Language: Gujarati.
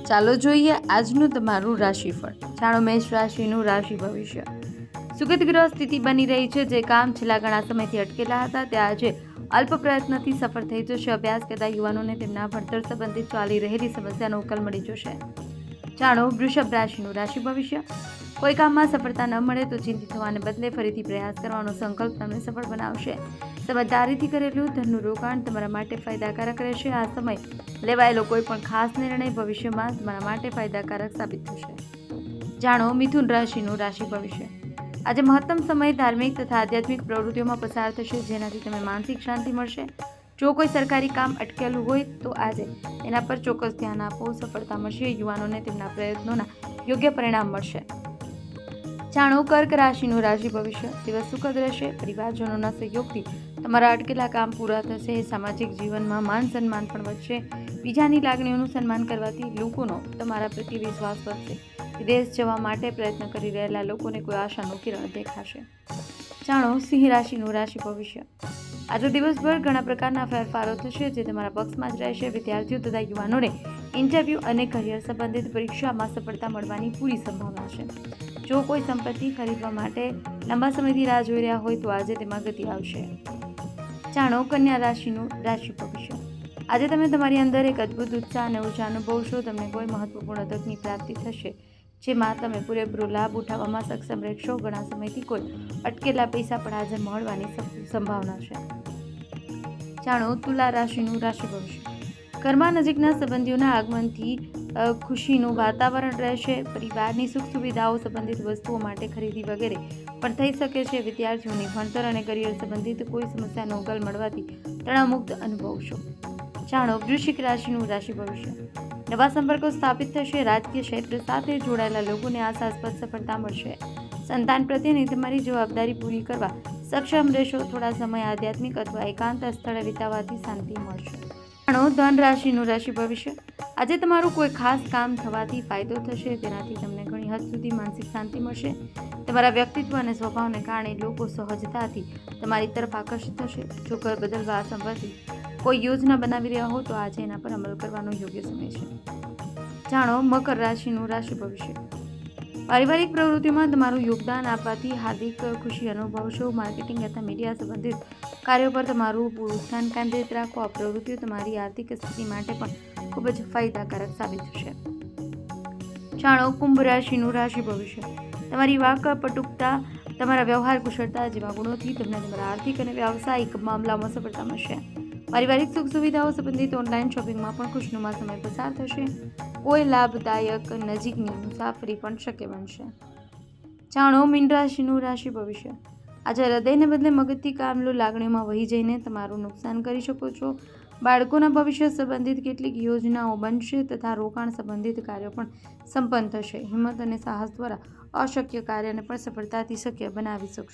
ચાલો જોઈએ આજનું તમારું રાશિફળ. જાણો મેષ રાશિનું રાશિ ભવિષ્ય. સુખદ ગ્રહ સ્થિતિ બની રહી છે. જે કામ છેલ્લા ઘણા સમયથી અટકેલા હતા તે આજે અલ્પ પ્રયત્નથી સફળ થઈ જશે. અભ્યાસ કરતા યુવાનોને તેમના ભણતર સંબંધિત ચાલી રહેલી સમસ્યાનો ઉકેલ મળી જશે. જાણો વૃષભ રાશિનું રાશિ ભવિષ્ય. કોઈ કામમાં સફળતા ન મળે તો ચિંતિત થવાને બદલે ફરીથી પ્રયાસ કરવાનો સંકલ્પ તમને સફળ બનાવશે. સમજદારીથી કરેલું ધનનું રોકાણ તમારા માટે ફાયદાકારક રહેશે. આ સમય લેવાયેલો કોઈ પણ ખાસ નિર્ણય ભવિષ્યમાં તમારા માટે ફાયદાકારક સાબિત થશે. જાણો મિથુન રાશિનું રાશિ ભવિષ્ય. આજે મહત્તમ સમય ધાર્મિક તથા આધ્યાત્મિક પ્રવૃત્તિઓમાં પસાર થશે, જેનાથી તમને માનસિક શાંતિ મળશે. જો કોઈ સરકારી કામ અટકેલું હોય તો આજે એના પર ચોક્કસ ધ્યાન આપો. સફળતા મળશે. યુવાનોને તેમના પ્રયત્નોના યોગ્ય પરિણામ મળશે. જાણો કર્ક રાશિનું રાશિ ભવિષ્ય. દિવસ સુખદ રહેશે. પરિવારજનોના સહયોગથી તમારા અટકેલા કામ પૂરા થશે. સામાજિક જીવનમાં માન સન્માન પણ વધશે. બીજાની લાગણીઓનું સન્માન કરવાથી લોકોનો તમારા પ્રત્યે વિશ્વાસ વધશે. વિદેશ જવા માટે પ્રયત્ન કરી રહેલા લોકોને કોઈ આશાનું કિરણ દેખાશે. જાણો સિંહ રાશિનું રાશિ ભવિષ્ય. આજે દિવસભર ઘણા પ્રકારના ફેરફારો થશે, જે તમારા પક્ષમાં જ રહેશે. વિદ્યાર્થીઓ તથા યુવાનોને ઇન્ટરવ્યૂ અને કરિયર સંબંધિત પરીક્ષામાં સફળતા મળવાની પૂરી સંભાવના છે. જો કોઈ સંપત્તિ ખરીદવા માટે લાંબા સમયથી રાહ જોઈ રહ્યા હોય તો આજે તેમાં ગતિ આવશે. જાણો કન્યા રાશિનું રાશિ ભવિષ્ય. આજે તમે તમારી અંદર એક અદ્ભુત ઉત્સાહ અને ઉર્જા અનુભવશો. તમને કોઈ મહત્વપૂર્ણ તકની પ્રાપ્તિ થશે, જેમાં તમે પૂરેપૂરો લાભ ઉઠાવવામાં સક્ષમ રહેશો. ઘણા સમયથી કોઈ અટકેલા પૈસા પણ આજે મળવાની સંભાવના છે. જાણો તુલા રાશિનું રાશિ ભવિષ્ય. ઘરમાં નજીકના સંબંધીઓના આગમનથી ખુશીનું વાતાવરણ રહેશે. પરિવારની સુખ સુવિધાઓ સંબંધિત વસ્તુઓ માટે ખરીદી વગેરે પણ થઈ શકે છે. વિદ્યાર્થીઓની ભણતર અને કરિયર સંબંધિત કોઈ સમસ્યાનો ઉકેલ મળવાથી તણાવમુક્ત અનુભવશો. જાણો વૃશ્ચિક રાશિનું રાશિ ભવિષ્ય. નવા સંપર્કો સ્થાપિત થશે. રાજકીય ક્ષેત્ર સાથે જોડાયેલા લોકોને આશાસ્પદ સફળતા મળશે. સંતાન પ્રત્યેની તમારી જવાબદારી પૂરી કરવા સક્ષમ રહેશો. થોડા સમય આધ્યાત્મિક અથવા એકાંત સ્થળે વિતાવવાથી શાંતિ મળશે. જાણો ધન રાશિનું રાશિ ભવિષ્ય. આજે તમારું કોઈ ખાસ કામ થવાથી ફાયદો થશે. તેનાથી તમને ઘણી હદ સુધી માનસિક શાંતિ મળશે. તમારા વ્યક્તિત્વ અને સ્વભાવને કારણે લોકો સહજતાથી તમારી તરફ આકર્ષિત થશે. જો ઘર બદલવા સંબંધિત કોઈ યોજના બનાવી રહ્યા હો તો આજે એના પર અમલ કરવાનો યોગ્ય સમય છે. જાણો મકર રાશિનું રાશિ ભવિષ્ય. પારિવારિક પ્રવૃત્તિઓમાં તમારું યોગદાન આપવાથી હાર્દિક ખુશી અનુભવશો. માર્કેટિંગ અથવા મીડિયા સંબંધિત કાર્યો પર તમારું પૂરું ધ્યાન કેન્દ્રિત રાખો. આ પ્રવૃત્તિઓ તમારી આર્થિક સ્થિતિ માટે પણ ખૂબ જ ફાયદાકારક સાબિત થશે. જાણો કુંભ રાશિનું રાશિ ભવિષ્ય. તમારી વાક પટુકતા, તમારા વ્યવહાર કુશળતા જેવા ગુણોથી તમને તમારા આર્થિક અને વ્યાવસાયિક મામલામાં સફળતા મળશે. પારિવારિક સુખ સુવિધાઓ સંબંધિત ઓનલાઈન શોપિંગમાં પણ ખુશનુમા સમય પસાર થશે. કોઈ લાભદાયક નજીકની મુસાફરી પણ શક્ય બનશે. જાણો મીન રાશિનું રાશિ ભવિષ્ય. આજે હૃદયને બદલે મગજથી કામ લો. લાગણીઓમાં વહી જઈને તમારું નુકસાન કરી શકો છો. બાળકોના ભવિષ્ય સંબંધિત કેટલીક યોજનાઓ બનશે તથા રોકાણ સંબંધિત કાર્યો પણ સંપન્ન થશે. હિંમત અને સાહસ દ્વારા અશક્ય કાર્યને પણ સફળતાથી શક્ય બનાવી શકશો.